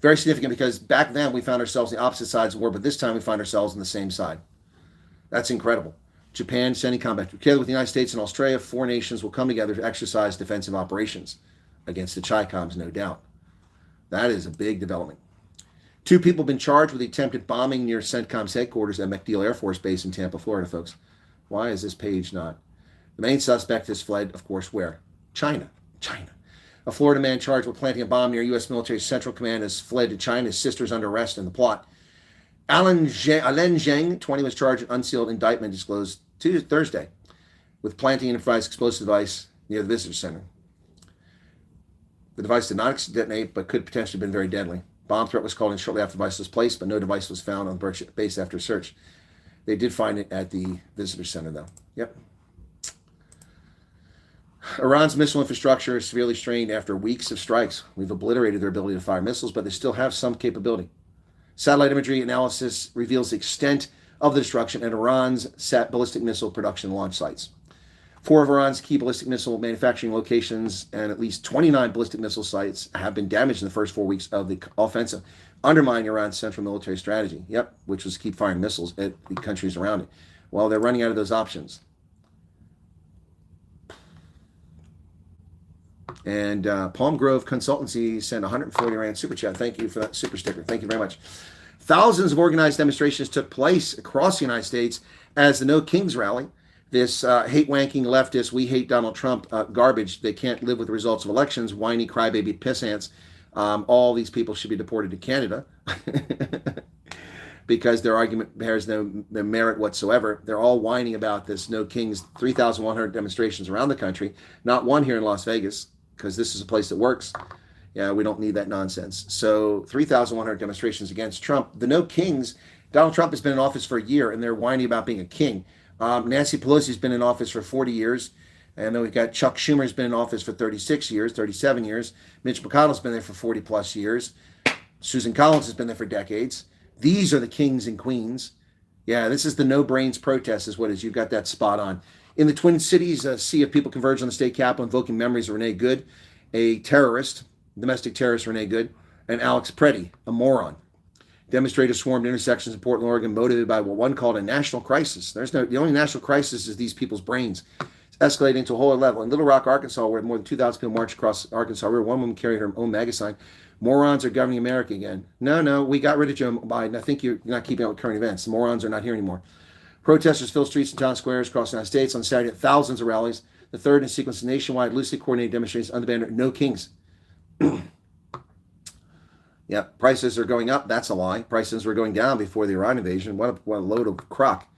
Very significant because back then we found ourselves on the opposite sides of war, but this time we find ourselves on the same side. That's incredible. Japan sending combat troops. Together with the United States and Australia, 4 nations will come together to exercise defensive operations against the Chi-Coms, no doubt. That is a big development. 2 people have been charged with the attempted bombing near CENTCOM's headquarters at MacDill Air Force Base in Tampa, Florida, folks. Why is this page not? The main suspect has fled, of course, where? China. A Florida man charged with planting a bomb near U.S. military central command has fled to China. His sister's under arrest in the plot. Alain Zheng, 20, was charged in unsealed indictment disclosed Thursday with planting an improvised explosive device near the visitor center. The device did not detonate, but could potentially have been very deadly. Bomb threat was called in shortly after the device was placed, but no device was found on the base after search. They did find it at the visitor center, though. Yep. Iran's missile infrastructure is severely strained after weeks of strikes. We've obliterated their ability to fire missiles, but they still have some capability. Satellite imagery analysis reveals the extent of the destruction at Iran's ballistic missile production launch sites. 4 of Iran's key ballistic missile manufacturing locations and at least 29 ballistic missile sites have been damaged in the first 4 weeks of the offensive, undermining Iran's central military strategy, which was to keep firing missiles at the countries around it. Well, they're running out of those options. And Palm Grove Consultancy sent 140 Rand super chat. Thank you for that super sticker. Thank you very much. Thousands of organized demonstrations took place across the United States as the No Kings rally. This hate-wanking leftist, we hate Donald Trump garbage. They can't live with the results of elections, whiny crybaby pissants. All these people should be deported to Canada because their argument bears no merit whatsoever. They're all whining about this No Kings, 3,100 demonstrations around the country, not one here in Las Vegas, because this is a place that works. Yeah, we don't need that nonsense. So 3,100 demonstrations against Trump. The No Kings, Donald Trump has been in office for a year, and they're whining about being a king. Nancy Pelosi's been in office for 40 years. And then we've got Chuck Schumer's been in office for 36 years, 37 years. Mitch McConnell's been there for 40 plus years. Susan Collins has been there for decades. These are the kings and queens. Yeah, this is the no brains protest is what it is. You've got that spot on. In the Twin Cities, a sea of people converged on the state capitol invoking memories of Renee Good, a terrorist, domestic terrorist Renee Good, and Alex Preddy, a moron. Demonstrators swarmed intersections in Portland, Oregon, motivated by what one called a national crisis. The only national crisis is these people's brains. It's escalating to a whole other level. In Little Rock, Arkansas, where more than 2,000 people marched across Arkansas River, one woman carried her own MAGA sign. Morons are governing America again. No, we got rid of Joe Biden. I think you're not keeping up with current events. The morons are not here anymore. Protesters filled streets and town squares across the United States on Saturday at thousands of rallies, the third in sequence of nationwide, loosely coordinated demonstrations under the banner No Kings. Yeah, prices are going up. That's a lie. Prices were going down before the Iran invasion. What a load of crock.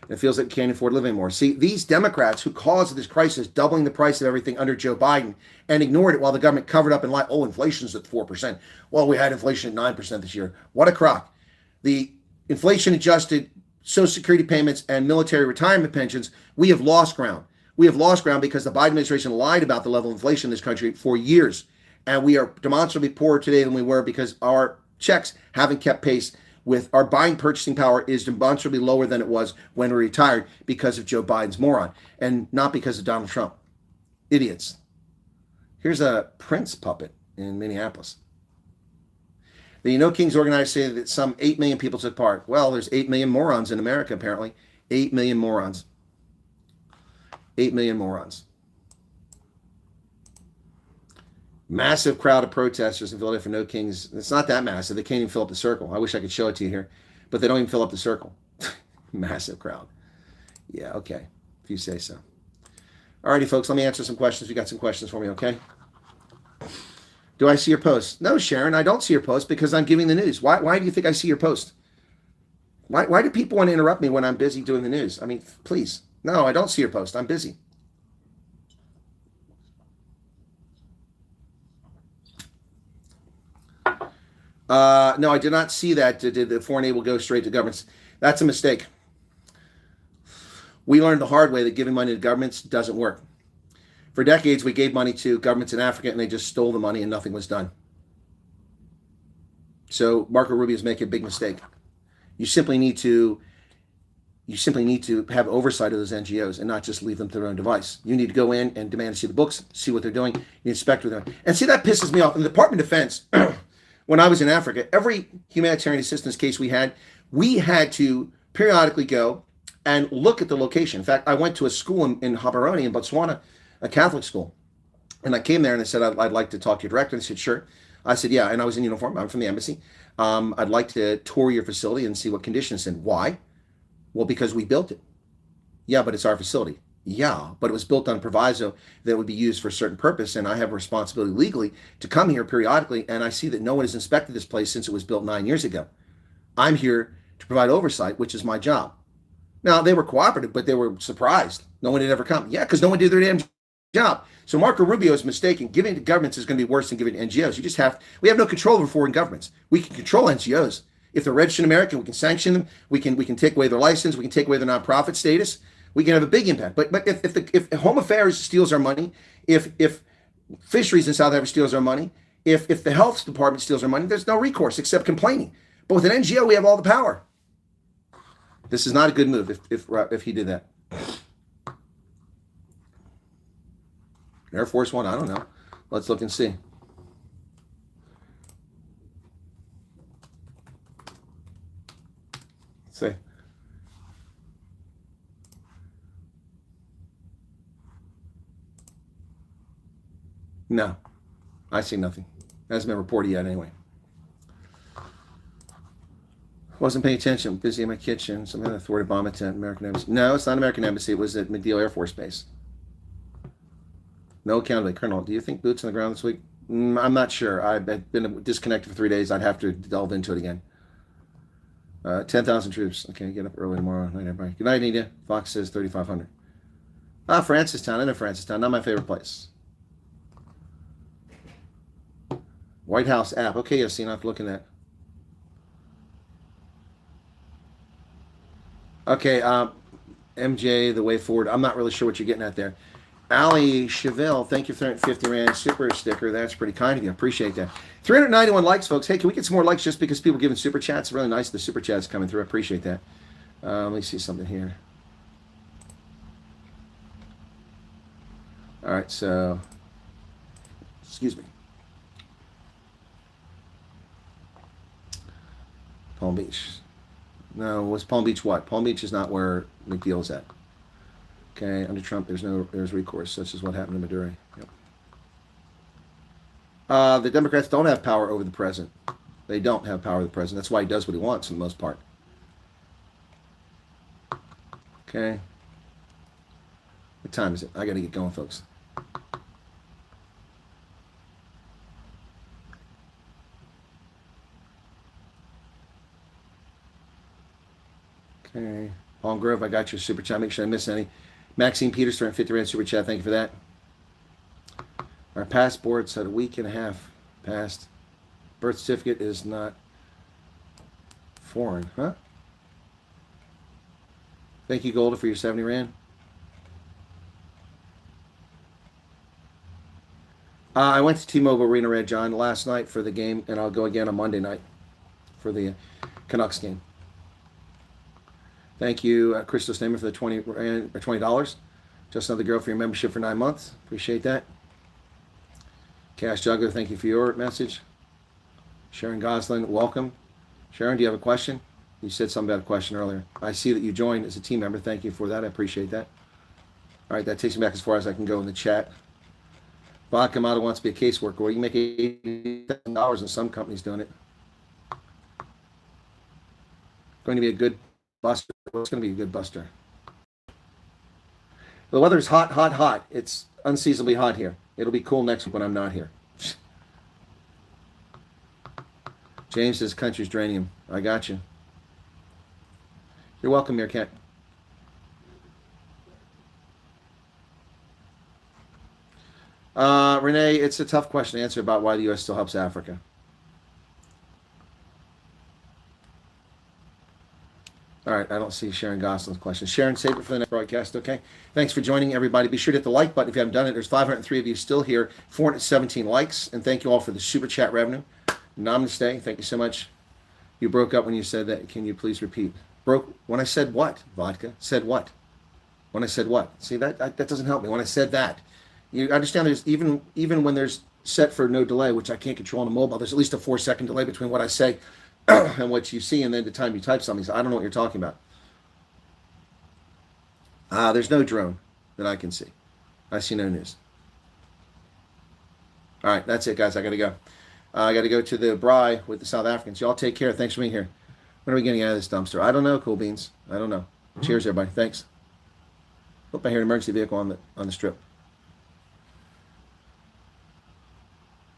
It feels like we can't afford to live anymore. See, these Democrats who caused this crisis, doubling the price of everything under Joe Biden, and ignored it while the government covered up and lied. Oh, inflation's at 4%. Well, we had inflation at 9% this year. What a crock. The inflation-adjusted Social Security payments and military retirement pensions, we have lost ground. We have lost ground because the Biden administration lied about the level of inflation in this country for years. And we are demonstrably poorer today than we were because our checks haven't kept pace with our buying purchasing power is demonstrably lower than it was when we retired because of Joe Biden's moron and not because of Donald Trump. Idiots. Here's a Prince puppet in Minneapolis. The No Kings organizers say that some 8 million people took part. Well, there's 8 million morons in America, apparently. 8 million morons. 8 million morons. Massive crowd of protesters in Philadelphia for No Kings. It's not that massive. They can't even fill up the circle. I wish I could show it to you here. But they don't even fill up the circle. Massive crowd. Yeah, okay. If you say so. Alrighty, folks. Let me answer some questions. You got some questions for me, okay? Do I see your post? No, Sharon, I don't see your post because I'm giving the news. Why do you think I see your post? Why do people want to interrupt me when I'm busy doing the news? I mean, please. No, I don't see your post. I'm busy. No, I did not see that. Did the foreign aid will go straight to governments? That's a mistake. We learned the hard way that giving money to governments doesn't work. For decades, we gave money to governments in Africa and they just stole the money and nothing was done. So Marco Rubio is making a big mistake. You simply need to have oversight of those NGOs and not just leave them to their own device. You need to go in and demand to see the books, see what they're doing, you inspect with them. And see, that pisses me off. In the Department of Defense, when I was in Africa, every humanitarian assistance case we had to periodically go and look at the location. In fact, I went to a school in Gaborone in Botswana, a Catholic school. And I came there and I said, I'd like to talk to your director. And they said, sure. I said, yeah. And I was in uniform. I'm from the embassy. I'd like to tour your facility and see what conditions. And why? Well, because we built it. Yeah, but it's our facility. Yeah, but it was built on proviso that would be used for a certain purpose. And I have a responsibility legally to come here periodically. And I see that no one has inspected this place since it was built 9 years ago. I'm here to provide oversight, which is my job. Now, they were cooperative, but they were surprised. No one had ever come. Yeah, because no one did their damn job. So Marco Rubio is mistaken. Giving to governments is going to be worse than giving to NGOs. We have no control over foreign governments. We can control NGOs. If they're registered in America, we can sanction them. We can take away their license. We can take away their nonprofit status. We can have a big impact. But if Home Affairs steals our money, if Fisheries in South Africa steals our money, if the Health Department steals our money, there's no recourse except complaining. But with an NGO, we have all the power. This is not a good move if he did that. Air Force One, I don't know. Let's look and see. Let's see. No, I see nothing. Hasn't been reported yet anyway. Wasn't paying attention. Busy in my kitchen. Something that thwarted bomb attempt. American Embassy. No, it's not American Embassy. It was at MacDill Air Force Base. No accountability. Colonel, do you think boots on the ground this week? I'm not sure. I've been disconnected for 3 days. I'd have to delve into it again. 10,000 troops. Okay, get up early tomorrow. Night, everybody. Good night, Anita. Fox says 3,500. Francistown. I know Francistown. Not my favorite place. White House app. Okay, yes, you're not looking at. Okay, MJ, the way forward. I'm not really sure what you're getting at there. Ali Chevelle, thank you for 350 Rand super sticker. That's pretty kind of you. I appreciate that. 391 likes, folks. Hey, can we get some more likes just because people giving super chats? Really nice. The super chats coming through. I appreciate that. Let me see something here. All right, so, excuse me. Palm Beach. No, what's Palm Beach what? Palm Beach is not where MacDill is at. Okay, under Trump, there's recourse, such as what happened to Maduro. Yep. The Democrats don't have power over the president. They don't have power over the president. That's why he does what he wants for the most part. Okay. What time is it? I got to get going, folks. Okay. Palm Grove, I got your super chat. Make sure I miss any. Maxine Peters throwing 50 rand super chat. Thank you for that. Our passports had a week and a half passed. Birth certificate is not foreign, huh? Thank you, Golda, for your 70 rand. I went to T-Mobile Arena, Red John, last night for the game, and I'll go again on Monday night for the Canucks game. Thank you, Crystal Stamer, for the $20. Just another girl for your membership for 9 months. Appreciate that. Cash Juggler, thank you for your message. Sharon Goslin, welcome. Sharon, do you have a question? You said something about a question earlier. I see that you joined as a team member. Thank you for that. I appreciate that. All right, that takes me back as far as I can go in the chat. Vodka Mata wants to be a caseworker. Well, you make $80,000 in some companies doing it. Going to be a good buster. What's going to be a good buster? The weather is hot, hot, hot. It's unseasonably hot here. It'll be cool next week when I'm not here. James says country's draining him. I got you. You're welcome, Meerkat. Renee, it's a tough question to answer about why the U.S. still helps Africa. All right, I don't see Sharon Goslin's question. Sharon, save it for the next broadcast, okay? Thanks for joining, everybody. Be sure to hit the like button if you haven't done it. There's 503 of you still here, 417 likes, and thank you all for the super chat revenue. Namaste, thank you so much. You broke up when you said that. Can you please repeat? Broke when I said what? Vodka said what? When I said what? See, that doesn't help me. When I said that. You understand there's even when there's set for no delay, which I can't control on a mobile, there's at least a 4-second delay between what I say and what you see and then the time you type something. So I don't know what you're talking about. There's no drone that I can see. I see no news. All right, that's it, guys. I got to go. I got to go to the braai with the South Africans. Y'all take care. Thanks for being here. When are we getting out of this dumpster? I don't know, Cool Beans. I don't know. Cheers, everybody. Thanks. Hope I hear an emergency vehicle on the strip.